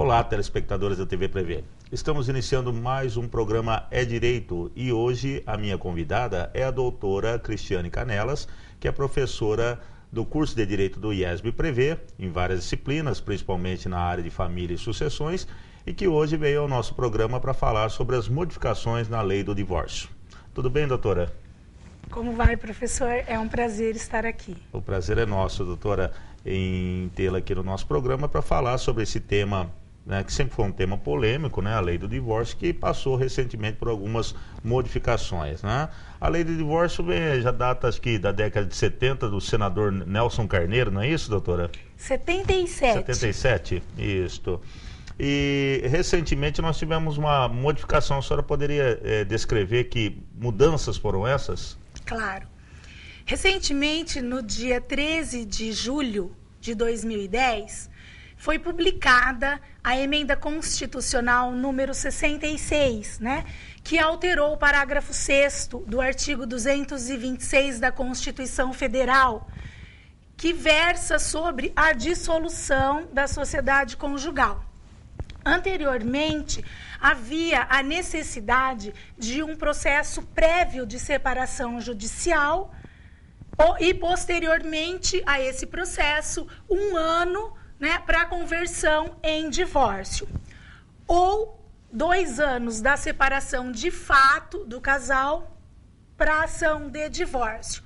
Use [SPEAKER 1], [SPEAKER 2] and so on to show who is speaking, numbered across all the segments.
[SPEAKER 1] Olá, telespectadores da TV Prevê. Estamos iniciando mais um programa É Direito e hoje a minha convidada é a doutora Cristiane Canelas, que é professora do curso de Direito do IESB Prevê, em várias disciplinas, principalmente na área de família e sucessões, e que hoje veio ao nosso programa para falar sobre as modificações na lei do divórcio. Tudo bem, doutora?
[SPEAKER 2] Como vai, professor? É um prazer estar aqui.
[SPEAKER 1] O prazer é nosso, doutora, em tê-la aqui no nosso programa para falar sobre esse tema, né, que sempre foi um tema polêmico, né, a lei do divórcio, que passou recentemente por algumas modificações, né? A lei do divórcio já data, acho que da década de 70, do senador Nelson Carneiro, não é isso, doutora?
[SPEAKER 2] 77.
[SPEAKER 1] 77, isso. E recentemente nós tivemos uma modificação. A senhora poderia descrever que mudanças foram essas?
[SPEAKER 2] Claro. Recentemente, no dia 13 de julho de 2010, foi publicada a emenda constitucional número 66, né, que alterou o parágrafo 6º do artigo 226 da Constituição Federal, que versa sobre a dissolução da sociedade conjugal. Anteriormente, havia a necessidade de um processo prévio de separação judicial e, posteriormente a esse processo, 1 ano, né, para conversão em divórcio. Ou 2 anos da separação de fato do casal para ação de divórcio.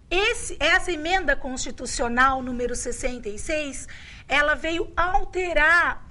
[SPEAKER 2] Essa emenda constitucional número 66, ela veio alterar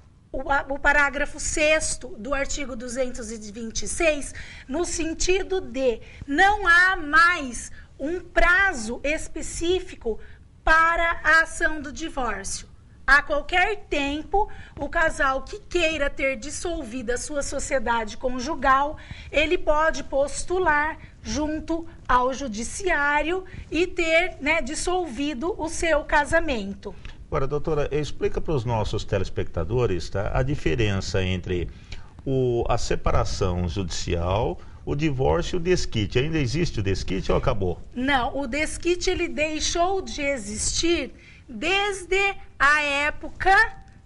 [SPEAKER 2] o parágrafo 6º do artigo 226, no sentido de não há mais um prazo específico para a ação do divórcio. A qualquer tempo, o casal que queira ter dissolvido a sua sociedade conjugal, ele pode postular junto ao judiciário e ter, né, dissolvido o seu casamento.
[SPEAKER 1] Agora, doutora, explica para os nossos telespectadores, tá, a diferença entre a separação judicial, o divórcio e o desquite. Ainda existe o desquite ou acabou?
[SPEAKER 2] Não, o desquite ele deixou de existir desde a época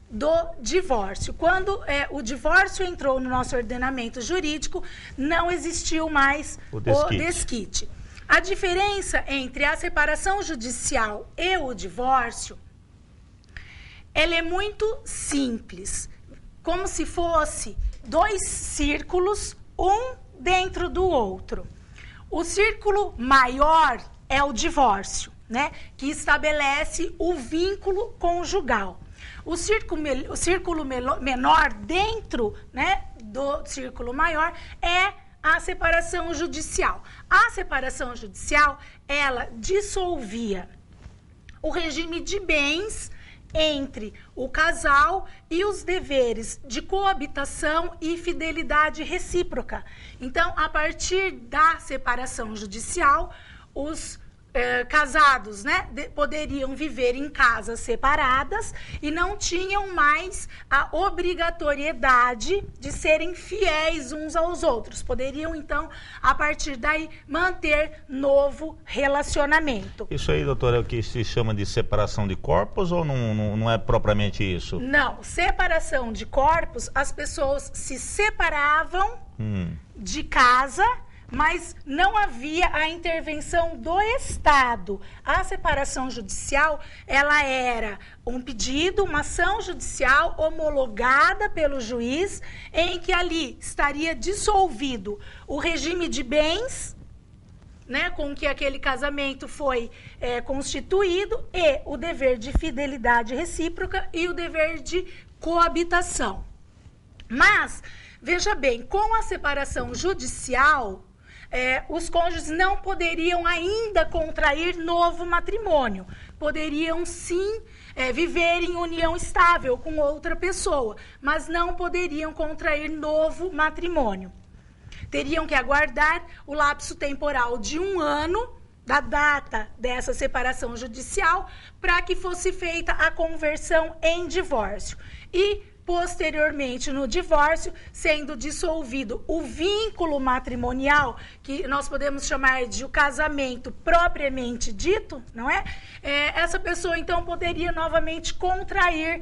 [SPEAKER 2] do divórcio. Quando o divórcio entrou no nosso ordenamento jurídico, não existiu mais o desquite. A diferença entre a separação judicial e o divórcio, ela é muito simples, como se fosse 2 círculos, um dentro do outro. O círculo maior é o divórcio, né, que estabelece o vínculo conjugal. O círculo menor dentro, né, do círculo maior é a separação judicial. A separação judicial, ela dissolvia o regime de bens entre o casal e os deveres de coabitação e fidelidade recíproca. Então, a partir da separação judicial, os casados, né, poderiam viver em casas separadas e não tinham mais a obrigatoriedade de serem fiéis uns aos outros. Poderiam, então, a partir daí, manter novo relacionamento.
[SPEAKER 1] Isso aí, doutora, é o que se chama de separação de corpos ou não é propriamente isso?
[SPEAKER 2] Não, separação de corpos, as pessoas se separavam de casa, mas não havia a intervenção do Estado. A separação judicial, ela era um pedido, uma ação judicial homologada pelo juiz, em que ali estaria dissolvido o regime de bens, né, com que aquele casamento foi constituído, e o dever de fidelidade recíproca e o dever de coabitação. Mas, veja bem, com a separação judicial, os cônjuges não poderiam ainda contrair novo matrimônio. Poderiam, sim, viver em união estável com outra pessoa, mas não poderiam contrair novo matrimônio. Teriam que aguardar o lapso temporal de 1 ano da data dessa separação judicial para que fosse feita a conversão em divórcio. E, posteriormente, no divórcio, sendo dissolvido o vínculo matrimonial, que nós podemos chamar de o casamento propriamente dito, não é? Essa pessoa, então, poderia novamente contrair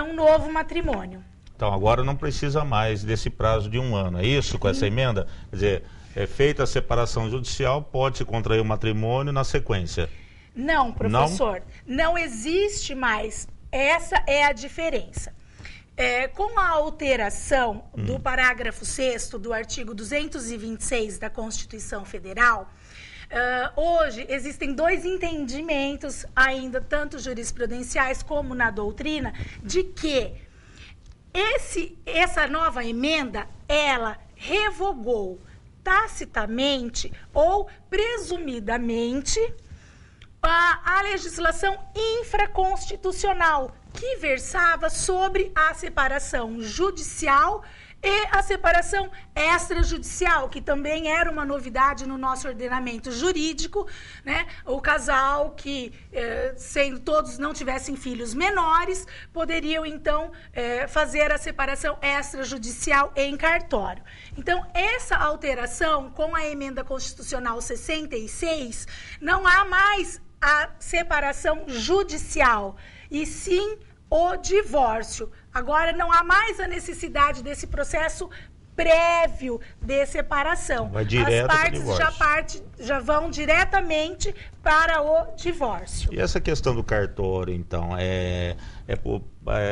[SPEAKER 2] um novo matrimônio.
[SPEAKER 1] Então agora não precisa mais desse prazo de 1 ano, é isso com essa emenda? Quer dizer, é feita a separação judicial, pode-se contrair o matrimônio na sequência?
[SPEAKER 2] Não, professor, não existe mais. Essa é a diferença. Com a alteração do parágrafo 6º do artigo 226 da Constituição Federal, hoje existem 2 entendimentos, ainda tanto jurisprudenciais como na doutrina, de que essa nova emenda, ela revogou tacitamente ou presumidamente a legislação infraconstitucional que versava sobre a separação judicial e a separação extrajudicial, que também era uma novidade no nosso ordenamento jurídico, né? O casal que, sendo todos não tivessem filhos menores, poderiam, então, fazer a separação extrajudicial em cartório. Então, essa alteração, com a emenda constitucional 66, não há mais a separação judicial, e sim o divórcio. Agora não há mais a necessidade desse processo prévio de separação. As partes já vão diretamente para o divórcio.
[SPEAKER 1] E essa questão do cartório, então, é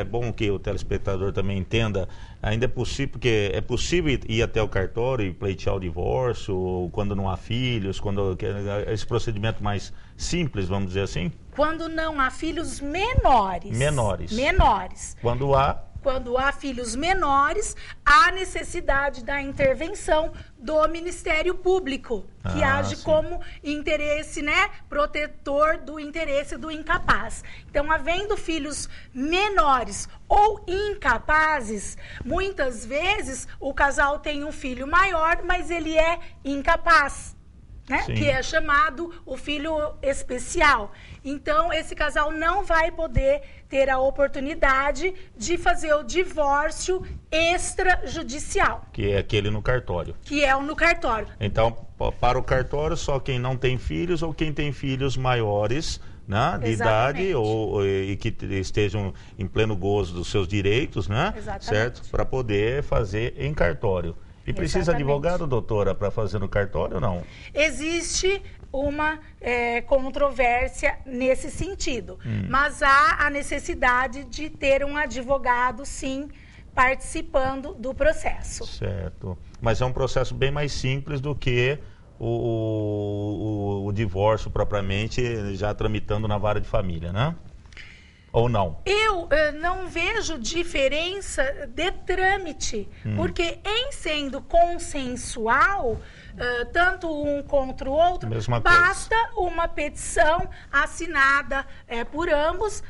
[SPEAKER 1] bom que o telespectador também entenda, ainda é possível, porque é possível ir até o cartório e pleitear o divórcio, quando não há filhos, quando esse procedimento mais simples, vamos dizer assim?
[SPEAKER 2] Quando não há filhos menores. Menores. Quando há filhos menores, há necessidade da intervenção do Ministério Público, que age como interesse, né, protetor do interesse do incapaz. Então, havendo filhos menores ou incapazes, muitas vezes o casal tem um filho maior, mas ele é incapaz, né? Que é chamado o filho especial. Então, esse casal não vai poder ter a oportunidade de fazer o divórcio extrajudicial.
[SPEAKER 1] Que é aquele no cartório.
[SPEAKER 2] Que é o no cartório.
[SPEAKER 1] Então, para o cartório, só quem não tem filhos ou quem tem filhos maiores, né, de idade e que estejam em pleno gozo dos seus direitos, né?
[SPEAKER 2] Exatamente.
[SPEAKER 1] Certo? Para poder fazer em cartório. E precisa advogado, doutora, para fazer no cartório ou não?
[SPEAKER 2] Existe uma controvérsia nesse sentido, mas há a necessidade de ter um advogado, sim, participando do processo.
[SPEAKER 1] Certo. Mas é um processo bem mais simples do que o divórcio propriamente, já tramitando na vara de família, né? Ou não?
[SPEAKER 2] Eu não vejo diferença de trâmite, porque em sendo consensual, tanto um contra o outro, basta uma petição assinada por ambos,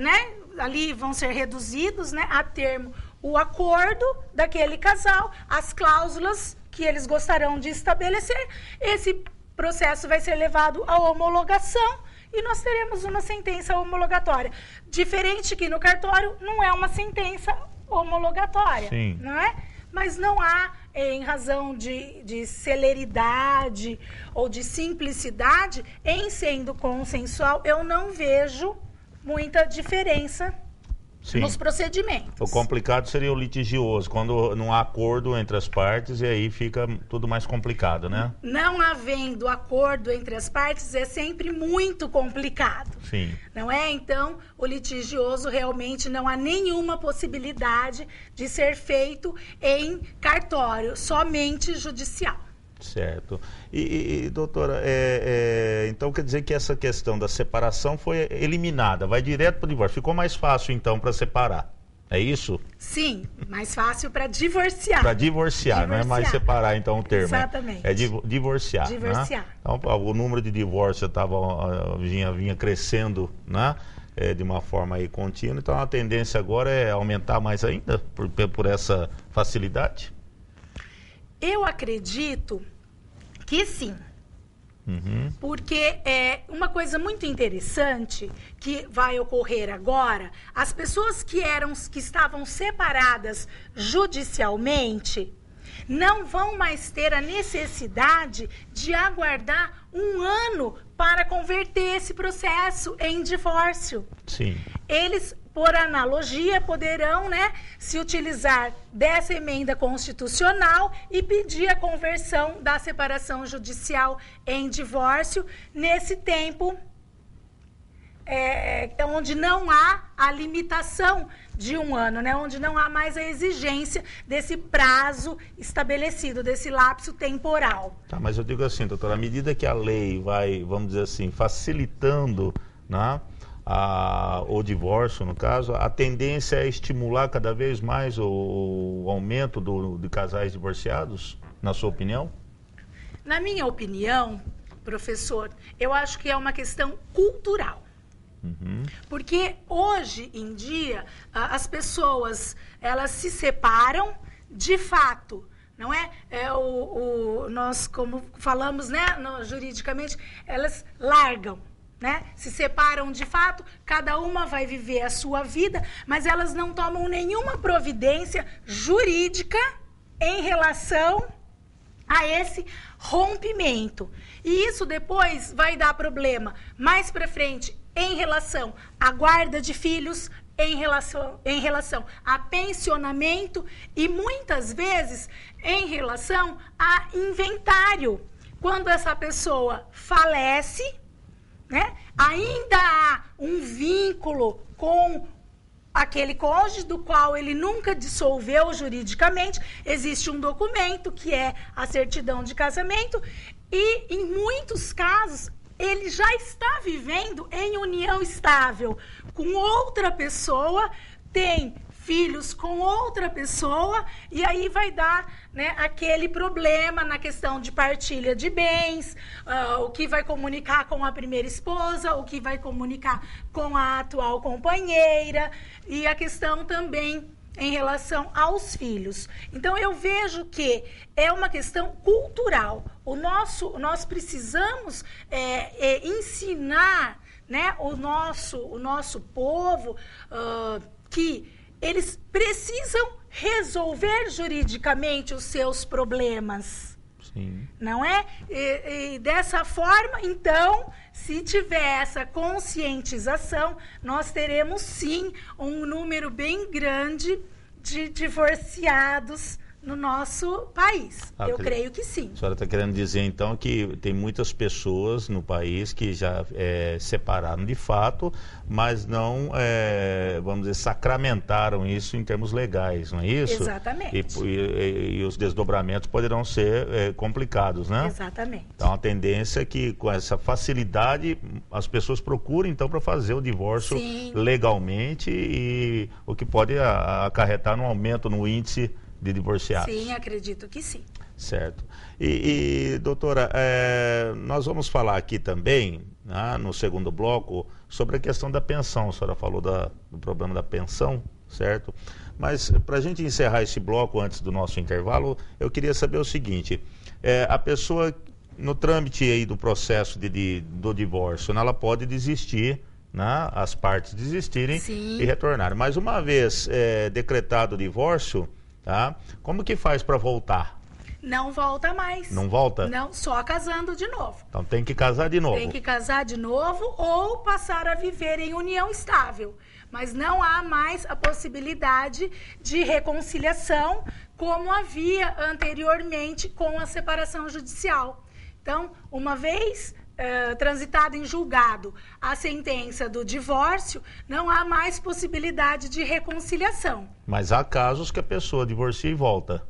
[SPEAKER 2] né? Ali vão ser reduzidos, né, a termo o acordo daquele casal, as cláusulas que eles gostarão de estabelecer. Esse processo vai ser levado à homologação e nós teremos uma sentença homologatória. Diferente que no cartório não é uma sentença homologatória,
[SPEAKER 1] sim,
[SPEAKER 2] não é? Mas não há, em razão de celeridade ou de simplicidade, em sendo consensual, eu não vejo muita diferença, sim, nos procedimentos.
[SPEAKER 1] O complicado seria o litigioso, quando não há acordo entre as partes, e aí fica tudo mais complicado, né?
[SPEAKER 2] Não havendo acordo entre as partes é sempre muito complicado.
[SPEAKER 1] Sim.
[SPEAKER 2] Não é? Então, o litigioso realmente não há nenhuma possibilidade de ser feito em cartório, somente judicial.
[SPEAKER 1] Certo. E doutora, então quer dizer que essa questão da separação foi eliminada, vai direto para o divórcio. Ficou mais fácil, então, para separar. É isso?
[SPEAKER 2] Sim, mais fácil para divorciar.
[SPEAKER 1] Para divorciar, não é mais separar, então, o termo.
[SPEAKER 2] Exatamente.
[SPEAKER 1] É divorciar.
[SPEAKER 2] Divorciar.
[SPEAKER 1] Né? Então, o número de divórcios vinha crescendo, né? De uma forma aí contínua. Então, a tendência agora é aumentar mais ainda por essa facilidade?
[SPEAKER 2] Eu acredito que sim. Porque é uma coisa muito interessante que vai ocorrer agora, as pessoas que estavam separadas judicialmente não vão mais ter a necessidade de aguardar 1 ano para converter esse processo em divórcio.
[SPEAKER 1] Sim.
[SPEAKER 2] Eles por analogia, poderão, né, se utilizar dessa emenda constitucional e pedir a conversão da separação judicial em divórcio nesse tempo onde não há a limitação de 1 ano, né, onde não há mais a exigência desse prazo estabelecido, desse lapso temporal.
[SPEAKER 1] Tá, mas eu digo assim, doutora, à medida que a lei vai, vamos dizer assim, facilitando, né, o divórcio, no caso, a tendência é estimular cada vez mais o aumento de casais divorciados, na sua opinião?
[SPEAKER 2] Na minha opinião, professor, eu acho que é uma questão cultural. Porque hoje em dia as pessoas elas se separam de fato, não é? Nós, como falamos, né, juridicamente, elas largam, né? Se separam de fato, cada uma vai viver a sua vida, mas elas não tomam nenhuma providência jurídica em relação a esse rompimento. E isso depois vai dar problema mais para frente em relação à guarda de filhos, em relação a pensionamento e muitas vezes em relação a inventário. Quando essa pessoa falece, né, ainda há um vínculo com aquele cônjuge do qual ele nunca dissolveu juridicamente, existe um documento que é a certidão de casamento e, em muitos casos, ele já está vivendo em união estável com outra pessoa, tem filhos com outra pessoa, e aí vai dar, né, aquele problema na questão de partilha de bens, o que vai comunicar com a primeira esposa, o que vai comunicar com a atual companheira, e a questão também em relação aos filhos. Então, eu vejo que é uma questão cultural. Nós precisamos ensinar, né, o nosso povo que eles precisam resolver juridicamente os seus problemas.
[SPEAKER 1] Sim.
[SPEAKER 2] Não é? E dessa forma, então, se tiver essa conscientização, nós teremos sim um número bem grande de divorciados no nosso país. Eu creio que sim.
[SPEAKER 1] A senhora está querendo dizer, então, que tem muitas pessoas no país que já separaram de fato, mas não, vamos dizer, sacramentaram isso em termos legais, não é isso?
[SPEAKER 2] Exatamente.
[SPEAKER 1] E os desdobramentos poderão ser complicados, né?
[SPEAKER 2] Exatamente.
[SPEAKER 1] Então, a tendência é que, com essa facilidade, as pessoas procurem, então, para fazer o divórcio sim, legalmente, e o que pode acarretar num aumento no índice de divorciados.
[SPEAKER 2] Sim, acredito que sim.
[SPEAKER 1] Certo. E doutora, nós vamos falar aqui também, né, no segundo bloco, sobre a questão da pensão. A senhora falou do problema da pensão, certo? Mas, para a gente encerrar esse bloco antes do nosso intervalo, eu queria saber o seguinte: a pessoa, no trâmite aí do processo do divórcio, ela pode desistir, né, as partes desistirem, sim, e retornarem. Mas, uma vez decretado o divórcio, tá, como que faz para voltar?
[SPEAKER 2] Não volta mais.
[SPEAKER 1] Não volta?
[SPEAKER 2] Não, só casando de novo.
[SPEAKER 1] Então tem que casar de novo.
[SPEAKER 2] Tem que casar de novo ou passar a viver em união estável. Mas não há mais a possibilidade de reconciliação como havia anteriormente com a separação judicial. Então, uma vez transitada em julgado a sentença do divórcio, não há mais possibilidade de reconciliação.
[SPEAKER 1] Mas há casos que a pessoa divorcia e volta.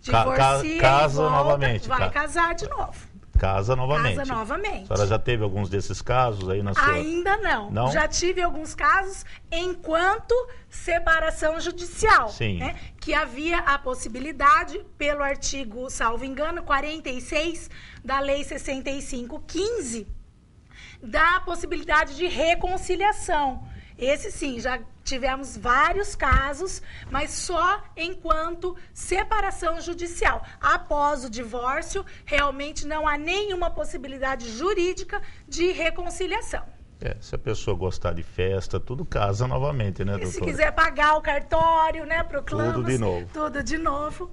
[SPEAKER 2] Divorcia
[SPEAKER 1] casa
[SPEAKER 2] e volta,
[SPEAKER 1] novamente.
[SPEAKER 2] Vai casar de novo.
[SPEAKER 1] Casa novamente.
[SPEAKER 2] Casa novamente.
[SPEAKER 1] A senhora já teve alguns desses casos aí na sua...
[SPEAKER 2] Ainda não.
[SPEAKER 1] Não?
[SPEAKER 2] Já tive alguns casos enquanto separação judicial.
[SPEAKER 1] Sim.
[SPEAKER 2] Né? Que havia a possibilidade, pelo artigo, salvo engano, 46 da Lei 6515, da possibilidade de reconciliação. Esse sim, já tivemos vários casos, mas só enquanto separação judicial. Após o divórcio, realmente não há nenhuma possibilidade jurídica de reconciliação.
[SPEAKER 1] Se a pessoa gostar de festa, tudo casa novamente, né, doutora?
[SPEAKER 2] E se quiser pagar o cartório, né, proclamas,
[SPEAKER 1] tudo de novo.
[SPEAKER 2] Tudo de novo.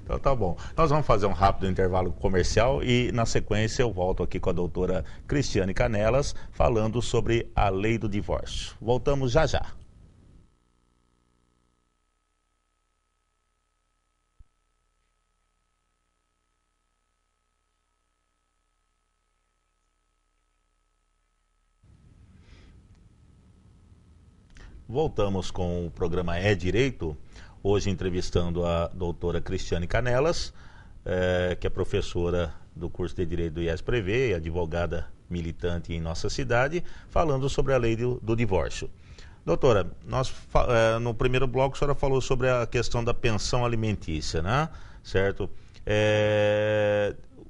[SPEAKER 1] Então tá bom. Nós vamos fazer um rápido intervalo comercial e, na sequência, eu volto aqui com a doutora Cristiane Canelas falando sobre a lei do divórcio. Voltamos já já. voltamos com o programa É Direito, hoje entrevistando a doutora Cristiane Canelas, que é professora do curso de Direito do IES-Prevê e advogada militante em nossa cidade, falando sobre a lei do divórcio. Doutora, no primeiro bloco a senhora falou sobre a questão da pensão alimentícia, né? Certo?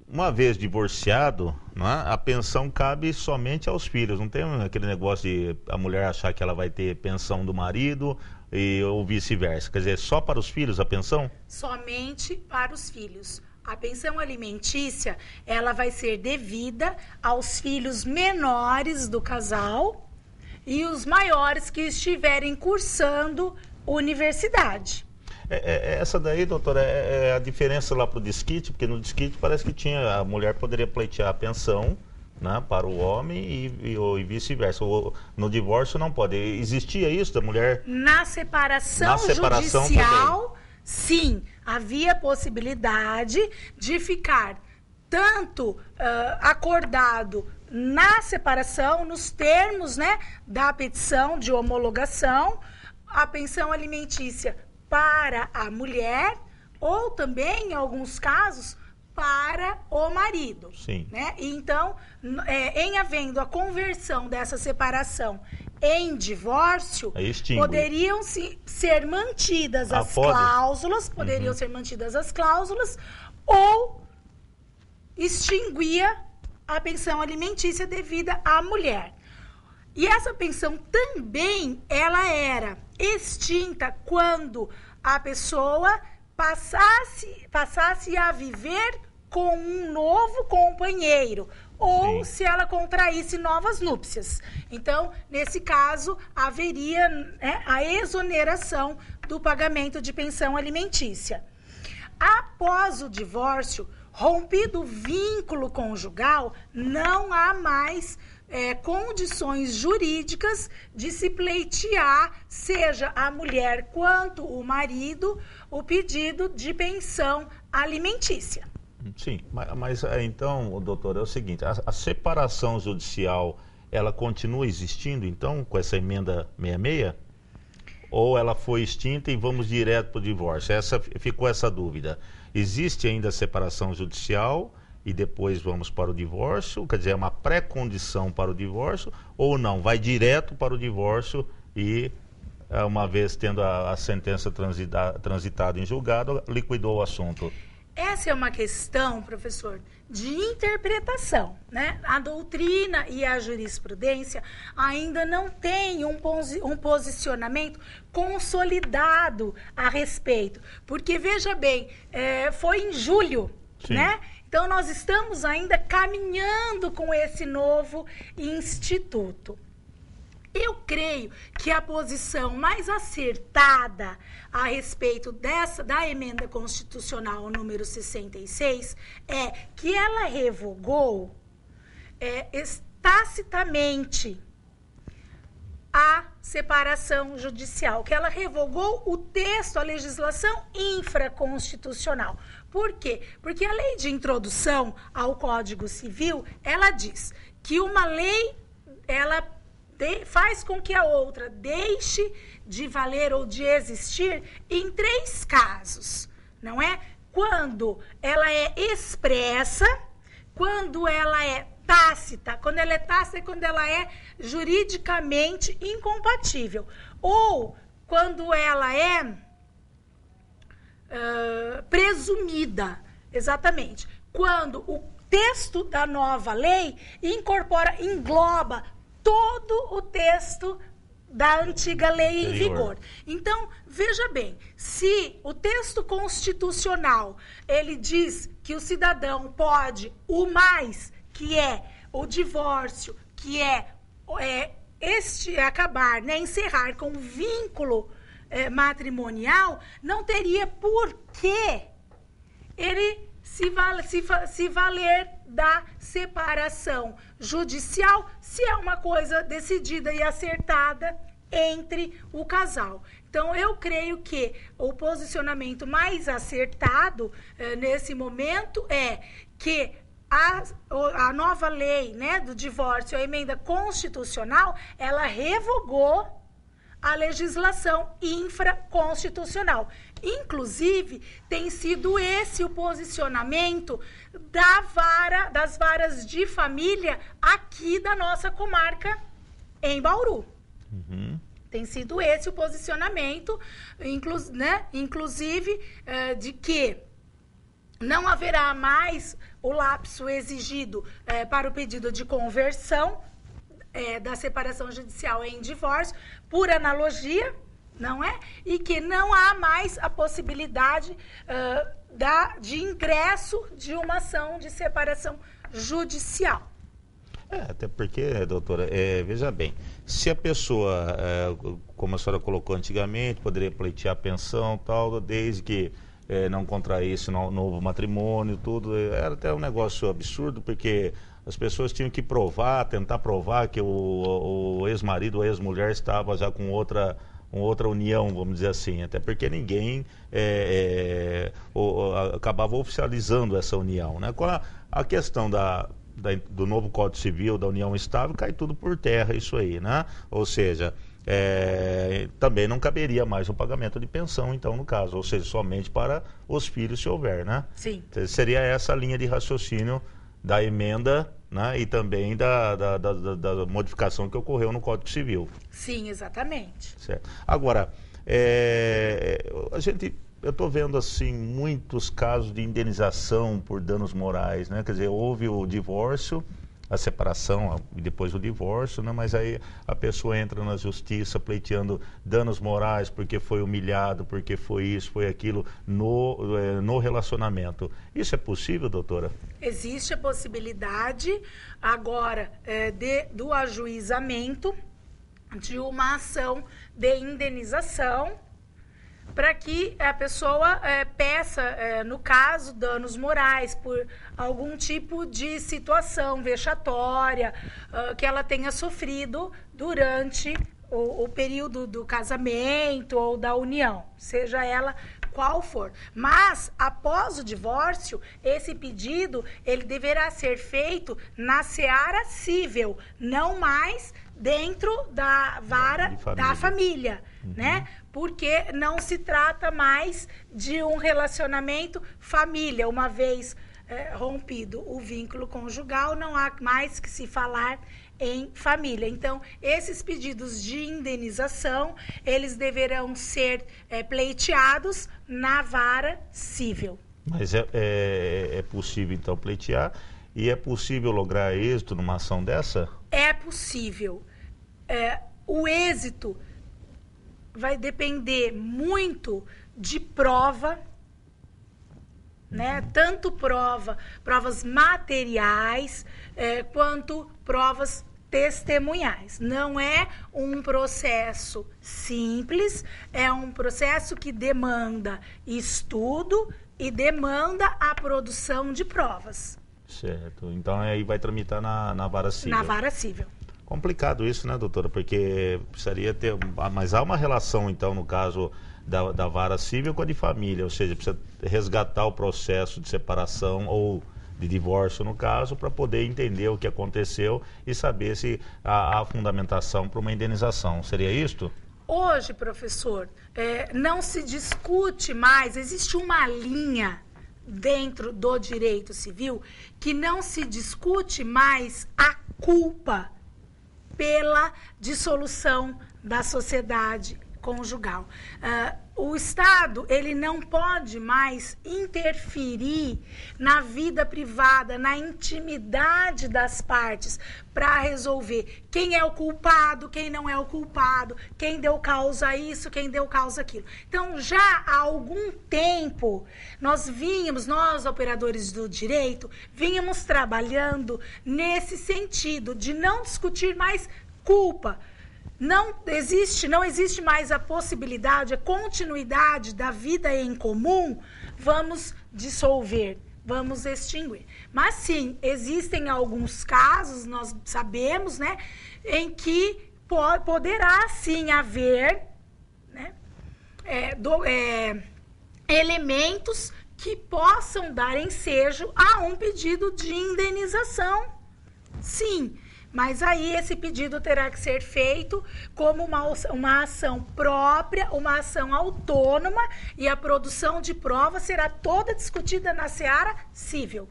[SPEAKER 1] Uma vez divorciado, né, a pensão cabe somente aos filhos. Não tem aquele negócio de a mulher achar que ela vai ter pensão do marido ou vice-versa. Quer dizer, só para os filhos a pensão?
[SPEAKER 2] Somente para os filhos. A pensão alimentícia, ela vai ser devida aos filhos menores do casal e os maiores que estiverem cursando universidade.
[SPEAKER 1] Essa daí, doutora, é a diferença lá para o desquite, porque no desquite parece que a mulher poderia pleitear a pensão, né, para o homem e vice-versa. No divórcio não pode. Existia isso da mulher?
[SPEAKER 2] Na separação judicial, também. Sim, havia possibilidade de ficar tanto acordado na separação, nos termos, né, da petição de homologação, a pensão alimentícia para a mulher ou também, em alguns casos, para o marido.
[SPEAKER 1] Sim.
[SPEAKER 2] Né? Então, em havendo a conversão dessa separação em divórcio, poderiam ser mantidas as cláusulas, ser mantidas as cláusulas, ou extinguia a pensão alimentícia devida à mulher. E essa pensão também, ela era extinta quando a pessoa passasse a viver com um novo companheiro, ou se ela contraísse novas núpcias. Então, nesse caso, haveria, né, a exoneração do pagamento de pensão alimentícia. Após o divórcio, rompido o vínculo conjugal, não há mais condições jurídicas de se pleitear, seja a mulher quanto o marido, o pedido de pensão alimentícia.
[SPEAKER 1] Sim, mas então, doutor, é o seguinte, a separação judicial, ela continua existindo, então, com essa emenda 66? Ou ela foi extinta e vamos direto para o divórcio? Ficou essa dúvida. Existe ainda a separação judicial e depois vamos para o divórcio? Quer dizer, é uma pré-condição para o divórcio ou não? Vai direto para o divórcio e, uma vez tendo a sentença transitada em julgado, liquidou o assunto?
[SPEAKER 2] Essa é uma questão, professor, de interpretação, né? A doutrina e a jurisprudência ainda não têm um posicionamento consolidado a respeito. Porque, veja bem, foi em julho, sim, né? Então, nós estamos ainda caminhando com esse novo instituto. Eu creio que a posição mais acertada a respeito da emenda constitucional número 66 é que ela revogou tacitamente a separação judicial, que ela revogou o texto, a legislação infraconstitucional. Por quê? Porque a lei de introdução ao Código Civil, ela diz que uma lei, ela faz com que a outra deixe de valer ou de existir em 3 casos, não é? Quando ela é expressa, quando ela é tácita. Quando ela é tácita é quando ela é juridicamente incompatível. Ou quando ela é presumida, exatamente. Quando o texto da nova lei engloba todo o texto da antiga lei em vigor. Então, veja bem, se o texto constitucional, ele diz que o cidadão pode o mais, que é o divórcio, que é acabar, né, encerrar com vínculo matrimonial, não teria por que ele se valer da separação judicial, se é uma coisa decidida e acertada entre o casal. Então, eu creio que o posicionamento mais acertado nesse momento é que a nova lei, né, do divórcio, a emenda constitucional, ela revogou a legislação infraconstitucional. Inclusive, tem sido esse o posicionamento das varas de família aqui da nossa comarca em Bauru.
[SPEAKER 1] Uhum.
[SPEAKER 2] Tem sido esse o posicionamento, inclusive, de que não haverá mais o lapso exigido para o pedido de conversão da separação judicial em divórcio, por analogia, não é? E que não há mais a possibilidade de ingresso de uma ação de separação judicial.
[SPEAKER 1] Até porque, doutora, veja bem, se a pessoa, como a senhora colocou antigamente, poderia pleitear pensão tal, desde que não contraísse novo matrimônio, tudo, era até um negócio absurdo, porque as pessoas tinham que tentar provar que o ex-marido ou a ex-mulher estava já com outra união, vamos dizer assim, até porque ninguém acabava oficializando essa união, né? Com a questão do novo Código Civil, da união estável, cai tudo por terra isso aí, né? Ou seja, também não caberia mais o pagamento de pensão, então, no caso, ou seja, somente para os filhos, se houver, né?
[SPEAKER 2] Sim.
[SPEAKER 1] Seria essa a linha de raciocínio da emenda, né? E também da modificação que ocorreu no Código Civil.
[SPEAKER 2] Sim, exatamente.
[SPEAKER 1] Certo. Agora, eu estou vendo assim muitos casos de indenização por danos morais, né? Quer dizer, houve o divórcio, a separação e depois o divórcio, né? Mas aí a pessoa entra na justiça pleiteando danos morais porque foi humilhado, porque foi isso, foi aquilo no relacionamento. Isso é possível, doutora?
[SPEAKER 2] Existe a possibilidade agora do ajuizamento de uma ação de indenização para que a pessoa peça, no caso, danos morais por algum tipo de situação vexatória que ela tenha sofrido durante o período do casamento ou da união, seja ela qual for. Mas, após o divórcio, esse pedido ele deverá ser feito na seara cível, não mais dentro da vara da família, né? Porque não se trata mais de um relacionamento família. Uma vez rompido o vínculo conjugal, não há mais que se falar em família. Então, esses pedidos de indenização, eles deverão ser pleiteados na vara cível.
[SPEAKER 1] Mas é possível, então, pleitear? E é possível lograr êxito numa ação dessa?
[SPEAKER 2] É possível. O êxito vai depender muito de prova, né? Tanto provas materiais, quanto provas testemunhais. Não é um processo simples, é um processo que demanda estudo e demanda a produção de provas.
[SPEAKER 1] Certo. Então aí vai tramitar na vara civil.
[SPEAKER 2] Na vara civil.
[SPEAKER 1] Complicado isso, né, doutora? Porque precisaria ter... Mas há uma relação, então, no caso da vara civil com a de família, ou seja, precisa resgatar o processo de separação ou de divórcio, no caso, para poder entender o que aconteceu e saber se há fundamentação para uma indenização. Seria isto?
[SPEAKER 2] Hoje, professor, não se discute mais, existe uma linha dentro do direito civil que não se discute mais a culpa pela dissolução da sociedade conjugal. O Estado, ele não pode mais interferir na vida privada, na intimidade das partes, para resolver quem é o culpado, quem não é o culpado, quem deu causa a isso, quem deu causa aquilo. Então, já há algum tempo, nós operadores do direito, vínhamos trabalhando nesse sentido de não discutir mais culpa. Não existe mais a possibilidade, a continuidade da vida em comum, vamos dissolver, vamos extinguir. Mas sim, existem alguns casos, nós sabemos, né, em que poderá sim haver, né, elementos que possam dar ensejo a um pedido de indenização. Sim. Mas aí esse pedido terá que ser feito como uma ação própria, uma ação autônoma, e a produção de prova será toda discutida na seara civil.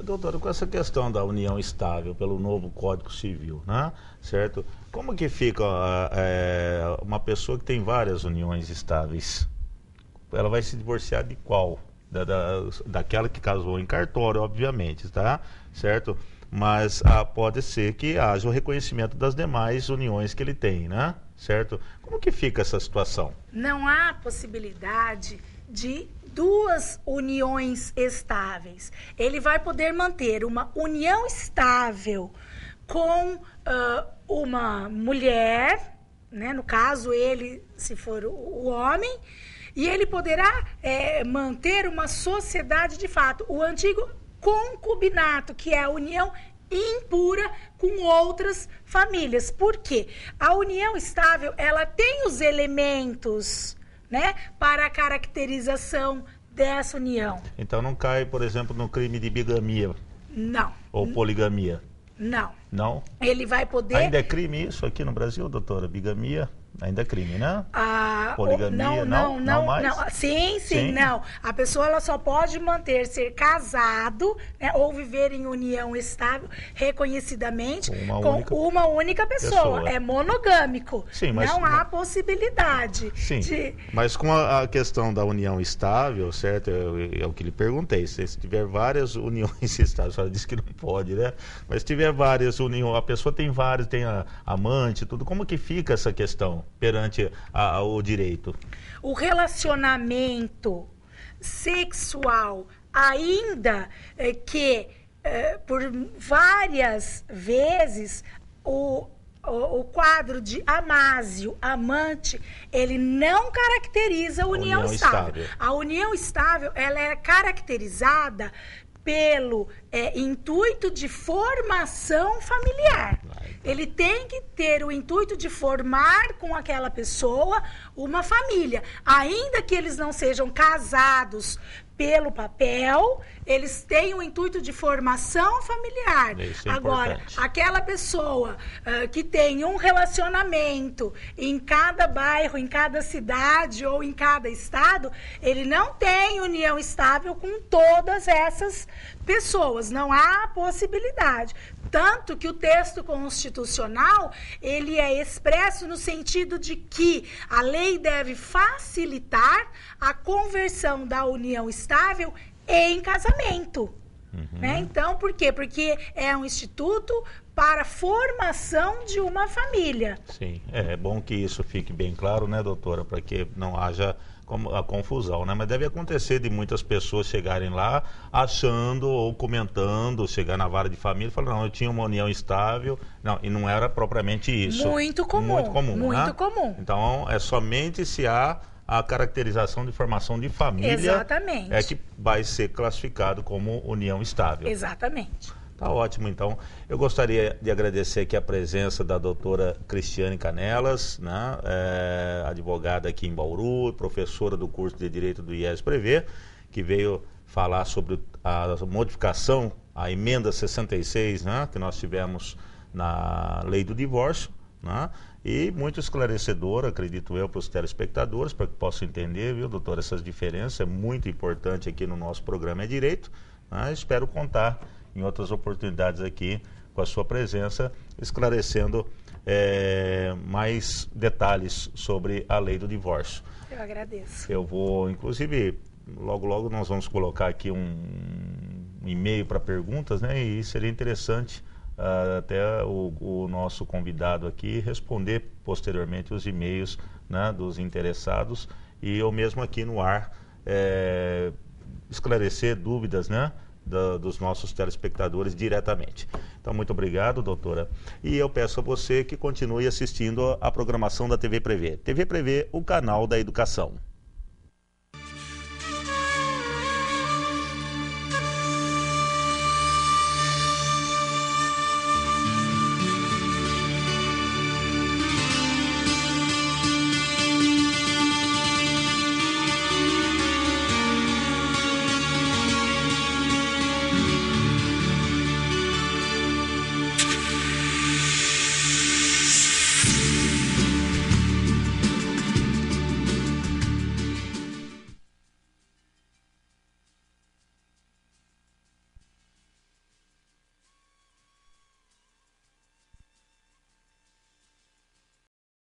[SPEAKER 1] Doutora, com essa questão da união estável pelo novo Código Civil, né? Certo? Como que fica uma pessoa que tem várias uniões estáveis? Ela vai se divorciar de qual? Daquela que casou em cartório, obviamente, tá? Certo? Mas pode ser que haja o reconhecimento das demais uniões que ele tem, né? Certo? Como que fica essa situação?
[SPEAKER 2] Não há possibilidade de duas uniões estáveis. Ele vai poder manter uma união estável com uma mulher, né? No caso, ele, se for o homem, e ele poderá manter uma sociedade de fato. O antigo concubinato, que é a união impura com outras famílias. Por quê? A união estável, ela tem os elementos, né, para a caracterização dessa união.
[SPEAKER 1] Então não cai, por exemplo, no crime de bigamia?
[SPEAKER 2] Não.
[SPEAKER 1] Ou poligamia?
[SPEAKER 2] Não.
[SPEAKER 1] Não?
[SPEAKER 2] Ele vai poder...
[SPEAKER 1] Ainda é crime isso aqui no Brasil, doutora? Bigamia? Ainda é crime, né? Poligamia, não mais?
[SPEAKER 2] Não. Sim, não. A pessoa ela só pode ser casado, né, ou viver em união estável, reconhecidamente, com uma única pessoa. É monogâmico.
[SPEAKER 1] Sim, mas
[SPEAKER 2] não há possibilidade.
[SPEAKER 1] Sim, mas com a questão da união estável, certo? É o que lhe perguntei. Se tiver várias uniões estáveis, a senhora disse que não pode, né? Mas se tiver várias uniões, a pessoa tem várias, tem amante, tudo, como que fica essa questão perante o direito?
[SPEAKER 2] O relacionamento sexual, ainda que por várias vezes o quadro de amásio, amante, ele não caracteriza a união estável. A união estável, ela é caracterizada pelo intuito de formação familiar. Ele tem que ter o intuito de formar com aquela pessoa uma família. Ainda que eles não sejam casados pelo papel, eles têm o intuito de formação familiar.
[SPEAKER 1] Isso é
[SPEAKER 2] Agora,
[SPEAKER 1] importante.
[SPEAKER 2] aquela pessoa que tem um relacionamento em cada bairro, em cada cidade ou em cada estado, ele não tem união estável com todas essas pessoas. Não há possibilidade. Tanto que o texto constitucional, ele é expresso no sentido de que a lei deve facilitar a conversão da união estável em casamento. Né? Então, por quê? Porque é um instituto para a formação de uma família.
[SPEAKER 1] Sim, é bom que isso fique bem claro, né, doutora, para que não haja a confusão, né? Mas deve acontecer de muitas pessoas chegarem lá achando ou comentando, chegar na vara de família e falar, não, eu tinha uma união estável, não, e não era propriamente isso.
[SPEAKER 2] Muito comum.
[SPEAKER 1] Muito comum,
[SPEAKER 2] muito
[SPEAKER 1] né?
[SPEAKER 2] comum.
[SPEAKER 1] Então, é somente se há a caracterização de formação de família.
[SPEAKER 2] Exatamente.
[SPEAKER 1] É que vai ser classificado como união estável.
[SPEAKER 2] Exatamente.
[SPEAKER 1] Tá ótimo, então. Eu gostaria de agradecer aqui a presença da doutora Cristiane Canelas, né? Advogada aqui em Bauru, professora do curso de Direito do IES-Prever, que veio falar sobre a modificação, a emenda 66, né? Que nós tivemos na lei do divórcio, né? E muito esclarecedora, acredito eu, para os telespectadores, para que possam entender, viu, doutora, essas diferenças. É muito importante aqui no nosso programa É Direito, né? Espero contar em outras oportunidades aqui com a sua presença, esclarecendo mais detalhes sobre a lei do divórcio.
[SPEAKER 2] Eu agradeço.
[SPEAKER 1] Eu vou, inclusive, logo nós vamos colocar aqui um e-mail para perguntas, né? E seria interessante até o nosso convidado aqui responder posteriormente os e-mails, né, dos interessados, e eu mesmo aqui no ar esclarecer dúvidas, né, dos nossos telespectadores diretamente. Então, muito obrigado, doutora. E eu peço a você que continue assistindo a programação da TV Prever. TV Prever, o canal da educação.